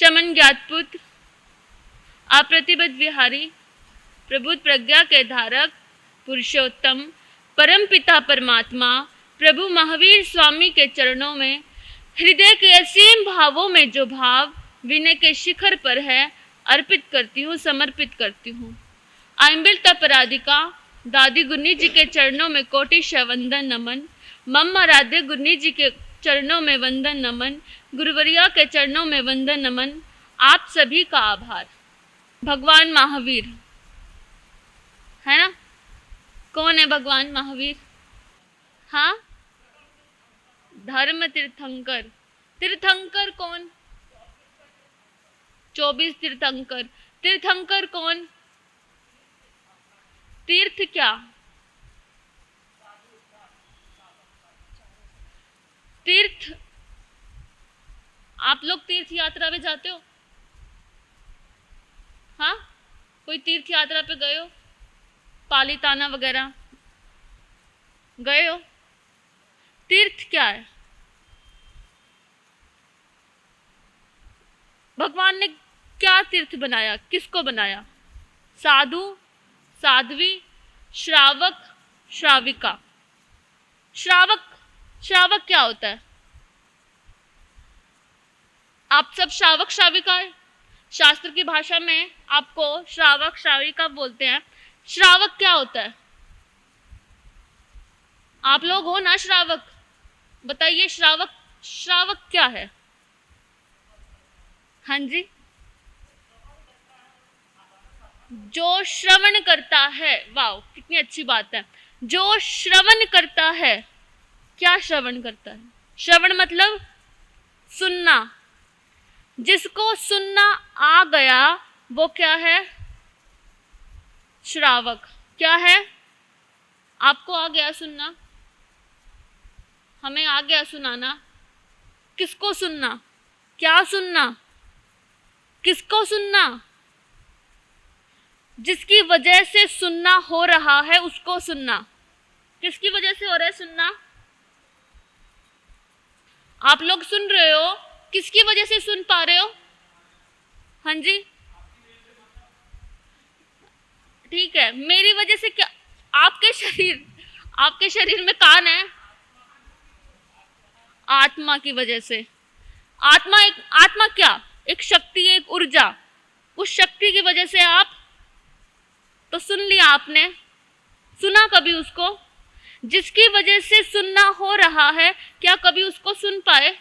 शमन ज्ञातपुत्र, अप्रतिबद्ध विहारी, प्रबुद्ध प्रज्ञा के धारक, पुरुषोत्तम, परम पिता परमात्मा, प्रभु महावीर स्वामी के चरणों में हृदय के असीम भावों में जो भाव विनय के शिखर पर है अर्पित करती हूँ, समर्पित करती हूँ। आइंबिल तपराधिका दादी गुन्नी जी के चरणों में कोटिशः वंदन नमन। मम आराध्य गुन्नी जी के चरणों में वंदन नमन। गुरुवरिया के चरणों में वंदन नमन। आप सभी का आभार। भगवान महावीर है ना? कौन है भगवान महावीर? हाँ, धर्म तीर्थंकर। तीर्थंकर कौन? 24 तीर्थंकर। तीर्थंकर कौन? तीर्थ क्या? तीर्थ, आप लोग तीर्थ यात्रा पे जाते हो? हाँ, कोई तीर्थ यात्रा पे गए हो? पालीताना वगैरह गए हो? तीर्थ क्या है? भगवान ने क्या तीर्थ बनाया? किसको बनाया? साधु, साध्वी, श्रावक, श्राविका। श्रावक, श्रावक क्या होता है? आप सब श्रावक श्राविका है। शास्त्र की भाषा में आपको श्रावक श्राविका बोलते हैं। श्रावक क्या होता है? आप लोग हो ना श्रावक? बताइए श्रावक, श्रावक क्या है? हाँ जी, जो श्रवण करता है। वाह, कितनी अच्छी बात है। जो श्रवण करता है। क्या श्रवण करता है? श्रवण मतलब सुनना। जिसको सुनना आ गया वो क्या है? श्रावक। क्या है? आपको आ गया सुनना, हमें आ गया सुनाना। किसको सुनना? क्या सुनना? किसको सुनना? जिसकी वजह से सुनना हो रहा है उसको सुनना। किसकी वजह से हो रहा है सुनना? आप लोग सुन रहे हो, किसकी वजह से सुन पा रहे हो? हाँ जी, ठीक है। मेरी वजह से क्या? आपके शरीर में कान है। आत्मा की वजह से। आत्मा क्या? एक शक्ति, एक ऊर्जा। उस शक्ति की वजह से आप तो सुन लिया आपने। सुना कभी उसको? जिसकी वजह से सुनना हो रहा है, क्या कभी उसको सुन पाए?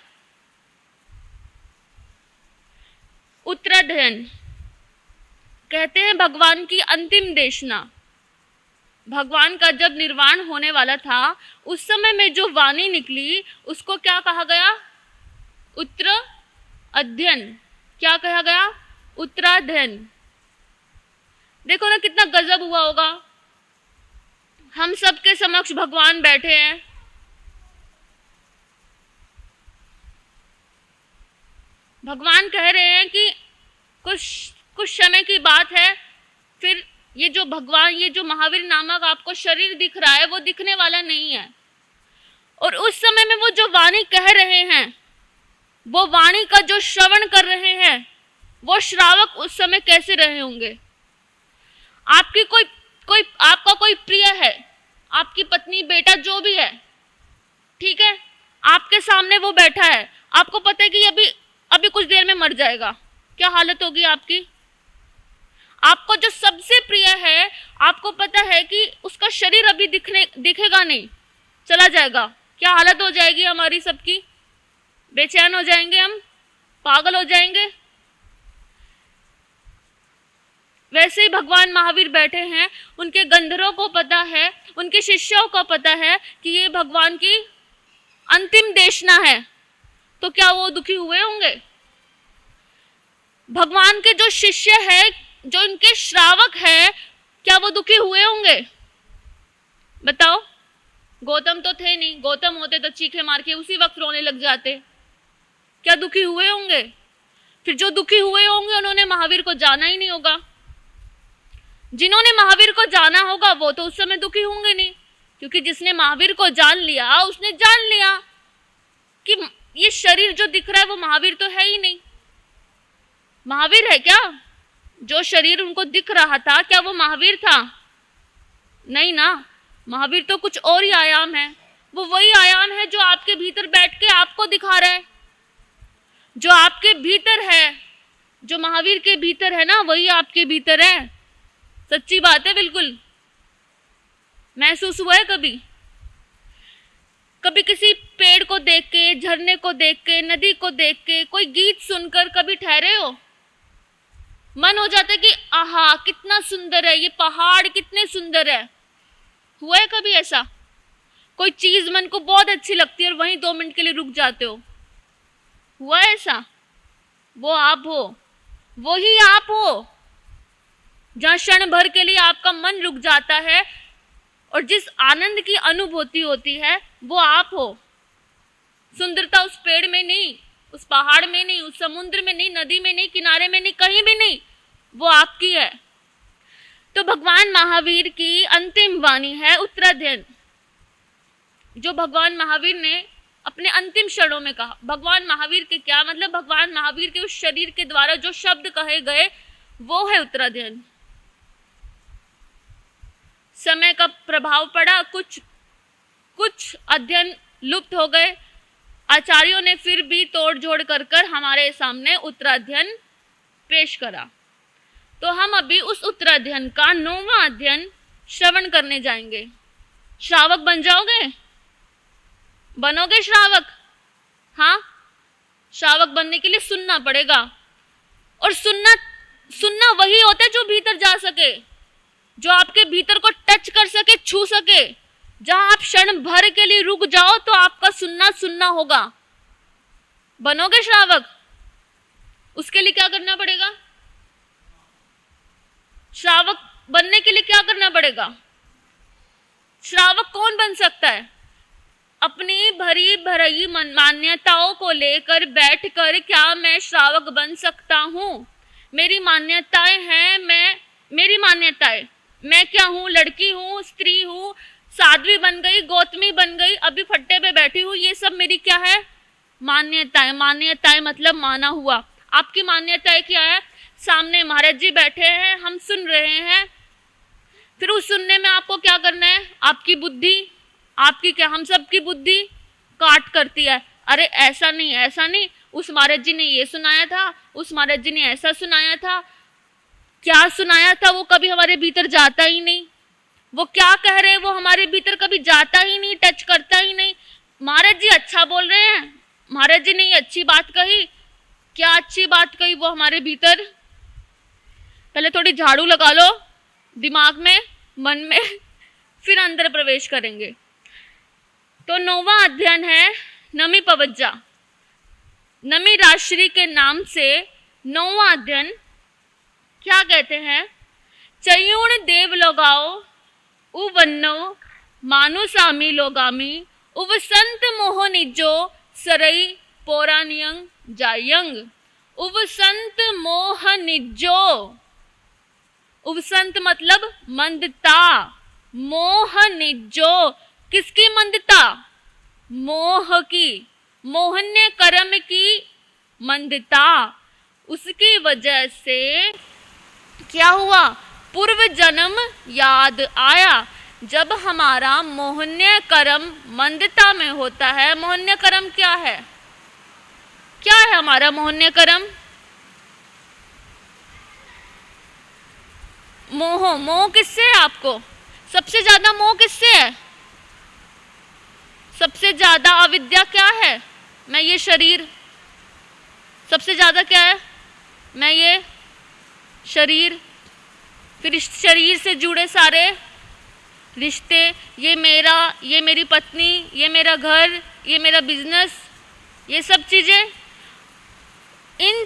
उत्तराध्ययन कहते हैं भगवान की अंतिम देशना। भगवान का जब निर्वाण होने वाला था उस समय में जो वाणी निकली उसको क्या कहा गया? उत्तर अध्ययन। क्या कहा गया? उत्तराध्ययन। देखो ना कितना गजब हुआ होगा। हम सबके समक्ष भगवान बैठे हैं। भगवान कह रहे हैं कि कुछ समय की बात है, फिर ये जो भगवान, ये जो महावीर नामक आपको शरीर दिख रहा है वो दिखने वाला नहीं है। और उस समय में वो जो वाणी कह रहे हैं, वो वाणी का जो श्रवण कर रहे हैं, वो श्रावक उस समय कैसे रहे होंगे? आपकी आपका कोई प्रिय है, आपकी पत्नी, बेटा, जो भी है, ठीक है, आपके सामने वो बैठा है, आपको पता है कि अभी कुछ देर में मर जाएगा। क्या हालत होगी आपकी? आपको जो सबसे प्रिय है, आपको पता है कि उसका शरीर अभी दिखेगा नहीं, चला जाएगा। क्या हालत हो जाएगी हमारी सबकी? बेचैन हो जाएंगे, हम पागल हो जाएंगे। वैसे ही भगवान महावीर बैठे हैं, उनके गंधर्वों को पता है, उनके शिष्यों को पता है कि ये भगवान की अंतिम देशना है, तो क्या वो दुखी हुए होंगे? भगवान के जो शिष्य है, जो इनके श्रावक है, क्या वो दुखी हुए होंगे? बताओ। गौतम तो थे नहीं, गौतम होते तो चीखे मार के उसी वक्त रोने लग जाते। क्या दुखी हुए होंगे? फिर जो दुखी हुए होंगे उन्होंने महावीर को जाना ही नहीं होगा। जिन्होंने महावीर को जाना होगा वो तो उस समय दुखी होंगे नहीं, क्योंकि जिसने महावीर को जान लिया उसने जान लिया कि ये शरीर जो दिख रहा है वो महावीर तो है ही नहीं। महावीर है क्या? जो शरीर उनको दिख रहा था क्या वो महावीर था? नहीं ना, महावीर तो कुछ और ही आयाम है। वो वही आयाम है जो आपके भीतर बैठ के आपको दिखा रहा है। जो आपके भीतर है, जो महावीर के भीतर है ना, वही आपके भीतर है। सच्ची बात है, बिल्कुल। महसूस हुआ है कभी? कभी किसी पेड़ को देख के, झरने को देख के, नदी को देख के, कोई गीत सुनकर कभी ठहरे हो? मन हो जाता है कि आहा कितना सुंदर है, ये पहाड़ कितने सुंदर है। हुआ है कभी ऐसा? कोई चीज मन को बहुत अच्छी लगती है और वहीं 2 मिनट के लिए रुक जाते हो। हुआ है ऐसा? वो आप हो, वो ही आप हो, जहां क्षण भर के लिए आपका मन रुक जाता है और जिस आनंद की अनुभूति होती है वो आप हो। सुंदरता उस पेड़ में नहीं, उस पहाड़ में नहीं, उस समुद्र में नहीं, नदी में नहीं, किनारे में नहीं, कहीं भी नहीं, वो आपकी है। तो भगवान महावीर की अंतिम वाणी है उत्तराध्ययन, जो भगवान महावीर ने अपने अंतिम क्षणों में कहा। भगवान महावीर के क्या मतलब? भगवान महावीर के उस शरीर के द्वारा जो शब्द कहे गए वो है उत्तराध्ययन। समय का प्रभाव पड़ा, कुछ अध्ययन लुप्त हो गए। आचार्यों ने फिर भी तोड़ जोड़ कर हमारे सामने उत्तराध्ययन पेश करा। तो हम अभी उस उत्तराध्ययन का 9वां अध्ययन श्रवण करने जाएंगे। श्रावक बन जाओगे? बनोगे श्रावक? हाँ, श्रावक बनने के लिए सुनना पड़ेगा। और सुनना वही होता है जो भीतर जा सके, जो आपके भीतर को टच कर सके, छू सके। जहां आप क्षण भर के लिए रुक जाओ तो आपका सुनना होगा। बनोगे श्रावक? उसके लिए क्या करना पड़ेगा? श्रावक बनने के लिए क्या करना पड़ेगा? श्रावक कौन बन सकता है? अपनी भरी भरी मान्यताओं को लेकर बैठकर क्या मैं श्रावक बन सकता हूँ? मेरी मान्यताएं हैं, मेरी मान्यताएं, मैं क्या हूँ? लड़की हूँ, स्त्री हूँ, साध्वी बन गई, गौतमी बन गई, अभी फट्टे पे बैठी हूँ, ये सब मेरी क्या है? मान्यताएं। मान्यताएं मतलब माना हुआ। आपकी मान्यताएं क्या है? सामने महाराज जी बैठे हैं, हम सुन रहे हैं, फिर उस सुनने में आपको क्या करना है? आपकी बुद्धि, आपकी क्या, हम सब की बुद्धि काट करती है। अरे ऐसा नहीं, उस महाराज जी ने ये सुनाया था, उस महाराज जी ने ऐसा सुनाया था। क्या सुनाया था वो कभी हमारे भीतर जाता ही नहीं। वो क्या कह रहे हैं वो हमारे भीतर कभी जाता ही नहीं, टच करता ही नहीं। महाराज जी अच्छा बोल रहे हैं, महाराज जी ने ये अच्छी बात कही, क्या अच्छी बात कही वो हमारे भीतर? पहले थोड़ी झाड़ू लगा लो दिमाग में, मन में, फिर अंदर प्रवेश करेंगे। तो 9वां अध्ययन है नमी पवज्जा। नमी राजश्री के नाम से 9वां अध्ययन क्या कहते हैं? चयूण देव लोगाओ उवन्नो मानुसामी लोगामी उव संत मोह निजो सरई पौराणियंग जायंग। उव संत मोह निजो, उव संत मतलब मंदता, मोह निजो, किसकी मंदता? मोह की, मोहन्य कर्म की मंदता। उसकी वजह से क्या हुआ? पूर्व जन्म याद आया। जब हमारा मोहन्य कर्म मंदता में होता है, मोहन्य कर्म क्या है? क्या है हमारा मोहन्य कर्म? मोह किससे है आपको? सबसे ज्यादा मोह किससे है? सबसे ज्यादा अविद्या क्या है? मैं ये शरीर। सबसे ज्यादा क्या है? मैं ये शरीर। फिर इस शरीर से जुड़े सारे रिश्ते, ये मेरा, ये मेरी पत्नी, ये मेरा घर, ये मेरा बिजनेस, ये सब चीजें। इन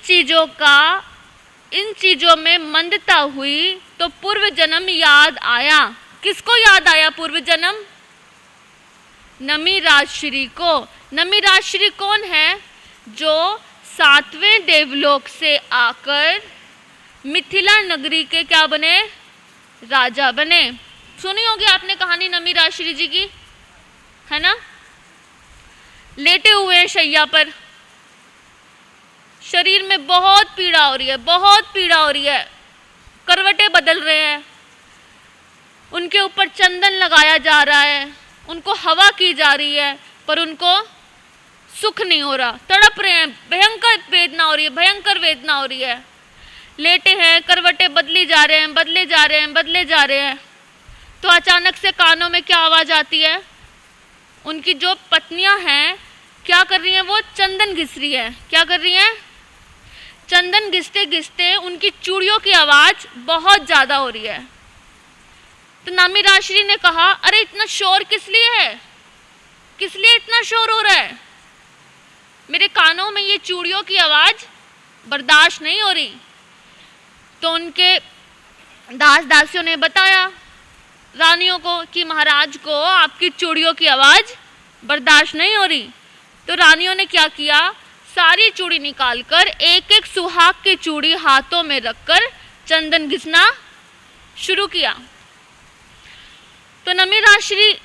चीजों में मंदता हुई तो पूर्व जन्म याद आया। किसको याद आया पूर्व जन्म? नमी राजश्री को। नमी राजश्री कौन है? जो 7वें देवलोक से आकर मिथिला नगरी के क्या बने? राजा बने। सुनी होगी आपने कहानी नमी राजश्री जी की, है ना? लेटे हुए हैं शैया पर, शरीर में बहुत पीड़ा हो रही है, बहुत पीड़ा हो रही है, करवटें बदल रहे हैं, उनके ऊपर चंदन लगाया जा रहा है, उनको हवा की जा रही है, पर उनको सुख नहीं हो रहा, तड़प रहे हैं, भयंकर वेदना हो रही है, भयंकर वेदना हो रही है। लेटे हैं, करवटें बदली जा रहे हैं, बदले जा रहे हैं, बदले जा रहे हैं। तो अचानक से कानों में क्या आवाज़ आती है? उनकी जो पत्नियां हैं क्या कर रही हैं? वो चंदन घिस रही है। क्या कर रही हैं? चंदन घिसते घिसते उनकी चूड़ियों की आवाज़ बहुत ज़्यादा हो रही है। तो नमी राशि ने कहा, अरे इतना शोर किस लिए है? किस लिए इतना शोर हो रहा है? मेरे कानों में ये चूड़ियों की आवाज़ बर्दाश्त नहीं हो रही। तो उनके दास दासियों ने बताया रानियों को कि महाराज को आपकी चूड़ियों की आवाज़ बर्दाश्त नहीं हो रही। तो रानियों ने क्या किया? सारी चूड़ी निकालकर एक एक सुहाग की चूड़ी हाथों में रखकर चंदन घिसना शुरू किया। तो नमी राशि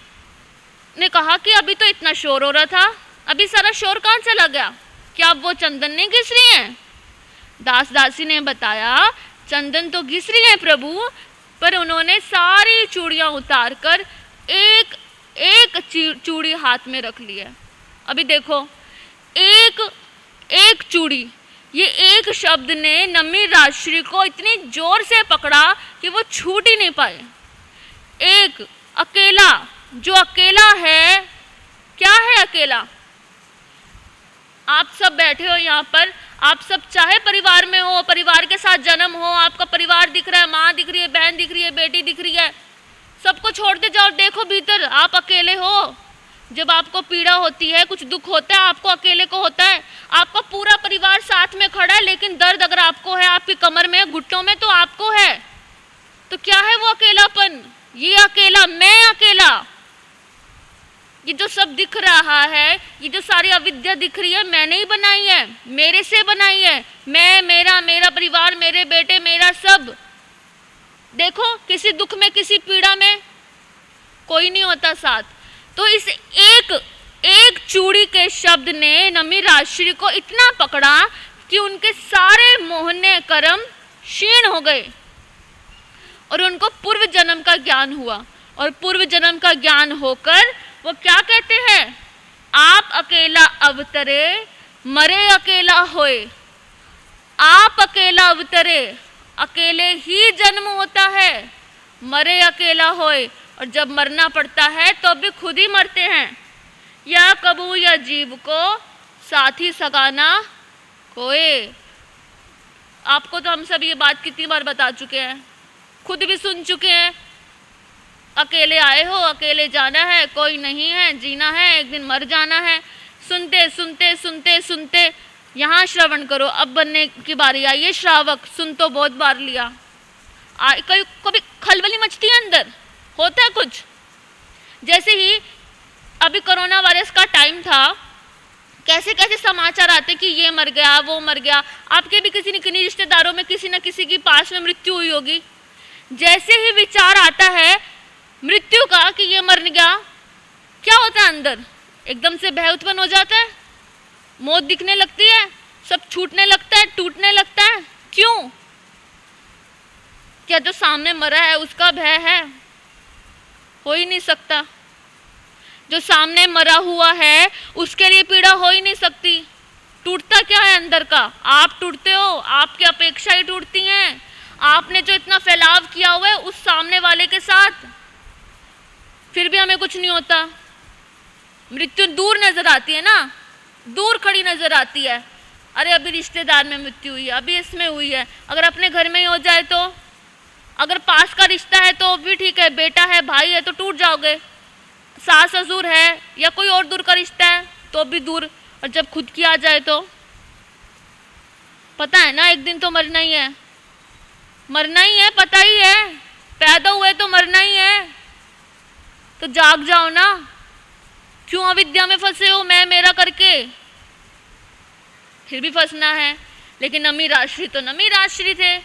ने कहा कि अभी तो इतना शोर हो रहा था, अभी सारा शोर कहाँ चला गया? क्या अब वो चंदन नहीं घिस रही हैं? दास दासी ने बताया, चंदन तो घिस रही हैं प्रभु, पर उन्होंने सारी चूड़ियाँ उतार कर एक एक चूड़ी हाथ में रख ली है। अभी देखो, एक एक चूड़ी, ये एक शब्द ने नमी राशि को इतनी जोर से पकड़ा कि वो छूट ही नहीं पाए। एक अकेला, जो अकेला है, क्या है अकेला? आप सब बैठे हो यहाँ पर, आप सब चाहे परिवार में हो, परिवार के साथ जन्म हो, आपका परिवार दिख रहा है, माँ दिख रही है, बहन दिख रही है, बेटी दिख रही है, सबको छोड़ते जाओ, देखो भीतर, आप अकेले हो। जब आपको पीड़ा होती है, कुछ दुख होता है, आपको अकेले को होता है। आपका पूरा परिवार साथ में खड़ा है, लेकिन दर्द अगर आपको है, आपकी कमर में, घुटनों में, तो आपको है। तो क्या है वो अकेलापन? ये अकेला, मैं अकेला। ये जो सब दिख रहा है, ये जो सारी अविद्या दिख रही है, मैंने ही बनाई है, मेरे से बनाई है। मैं, मेरा, मेरा परिवार, मेरे बेटे, मेरा सब। देखो, किसी दुख में, किसी पीड़ा में कोई नहीं होता साथ। तो इस एक चूड़ी के शब्द ने नमी राशि को इतना पकड़ा कि उनके सारे मोहने कर्म क्षीण हो गए और उनको पूर्व जन्म का ज्ञान हुआ। और पूर्व जन्म का ज्ञान होकर वो क्या कहते हैं? आप अकेला अवतरे, मरे अकेला होए। आप अकेला अवतरे, अकेले ही जन्म होता है, मरे अकेला होए। और जब मरना पड़ता है तो भी खुद ही मरते हैं। या कबू या जीव को साथी सगाना कोई। आपको तो हम सब ये बात कितनी बार बता चुके हैं, खुद भी सुन चुके हैं। अकेले आए हो, अकेले जाना है, कोई नहीं है, जीना है, एक दिन मर जाना है। सुनते सुनते सुनते सुनते यहाँ श्रवण करो, अब बनने की बारी आई है श्रावक। सुन तो बहुत बार लिया, कभी खलबली मचती है अंदर, होता है कुछ। जैसे ही अभी कोरोना वायरस का टाइम था, कैसे कैसे समाचार आते कि ये मर गया, वो मर गया। आपके भी किसी न किसी रिश्तेदारों में किसी न किसी की पास में मृत्यु हुई होगी। जैसे ही विचार आता है मृत्यु का कि ये मर गया, क्या होता है अंदर? एकदम से भय उत्पन्न हो जाता है, मौत दिखने लगती है, सब छूटने लगता है, टूटने लगता है। क्यों? क्या जो सामने मरा है उसका भय है? हो ही नहीं सकता। जो सामने मरा हुआ है उसके लिए पीड़ा हो ही नहीं सकती। टूटता क्या है अंदर का? आप टूटते हो, आपकी अपेक्षा ही टूटती हैं। आपने जो इतना फैलाव किया हुआ है उस सामने वाले के साथ, फिर भी हमें कुछ नहीं होता। मृत्यु दूर नजर आती है ना, दूर खड़ी नजर आती है। अरे अभी रिश्तेदार में मृत्यु हुई है, अभी इसमें हुई है। अगर अपने घर में ही हो जाए तो, अगर पास का रिश्ता है तो भी ठीक है, बेटा है, भाई है तो टूट जाओगे। सास ससुर है या कोई और दूर का रिश्ता है तो भी दूर। और जब खुद की आ जाए तो पता है ना, एक दिन तो मरना ही है, मरना ही है, पता ही है। पैदा हुए तो मरना ही है, तो जाग जाओ ना। क्यों अविद्या में फंसे हो, मैं मेरा करके? फिर भी फंसना है। लेकिन नमी राशि तो नमी राशि थे।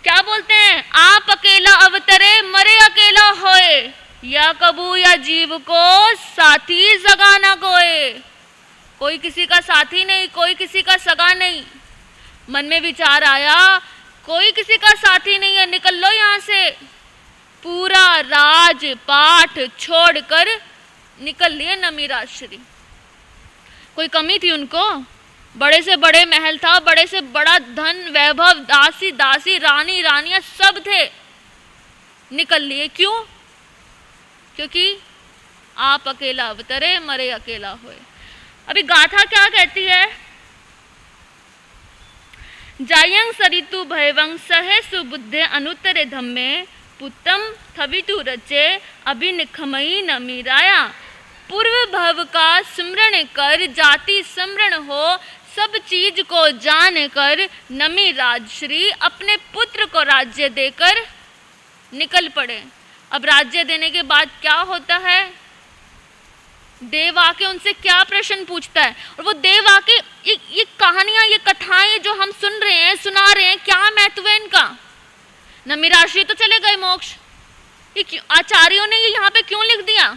क्या बोलते हैं? आप अकेला अवतरे, मरे अकेला होए। या कबू या जीव को साथी सगा ना कोई। कोई किसी का साथी नहीं, कोई किसी का सगा नहीं। मन में विचार आया, कोई किसी का साथी नहीं है, निकल लो यहाँ से। पूरा राजपाट छोड़कर निकल लिए नमिराश्री। कोई कमी थी उनको? बड़े से बड़े महल था, बड़े से बड़ा धन वैभव, दासी दासी, रानी रानियां सब थे, निकल लिए। क्यों? क्योंकि आप अकेला अवतरे, मरे अकेला होए। अभी गाथा क्या कहती है? जायंग सरितु भयवंग सहे सुबुद्धे अनुत्तरे धम्मे पुत्तम थवितु रचे अभिनिखमई नमीराया। पूर्व भव का स्मरण कर जाति स्मरण हो, सब चीज को जान कर नमी राजश्री अपने पुत्र को राज्य देकर निकल पड़े। अब राज्य देने के बाद क्या होता है? देव आके उनसे क्या प्रश्न पूछता है, और वो देव आके ये कहानियां, ये कथाएं जो हम सुन रहे हैं, सुना रहे हैं, क्या महत्व है इनका? नमिराश्री तो चले गए मोक्ष, ये क्यों आचार्यों ने ये यहाँ पे क्यों लिख दिया?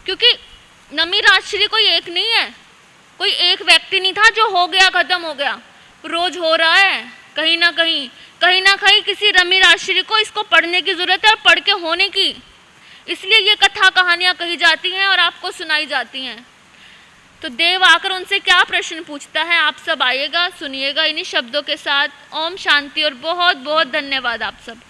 क्योंकि नमिराश्री कोई एक नहीं है, कोई एक व्यक्ति नहीं था जो हो गया खत्म हो गया, रोज हो रहा है। कहीं ना कहीं किसी नमिराश्री को इसको पढ़ने की जरूरत है, और पढ़ के होने की, इसलिए ये कथा कहानियां कही जाती हैं और आपको सुनाई जाती हैं। तो देव आकर उनसे क्या प्रश्न पूछता है, आप सब आइएगा, सुनिएगा इन्हीं शब्दों के साथ। ओम शांति और बहुत बहुत धन्यवाद आप सबका।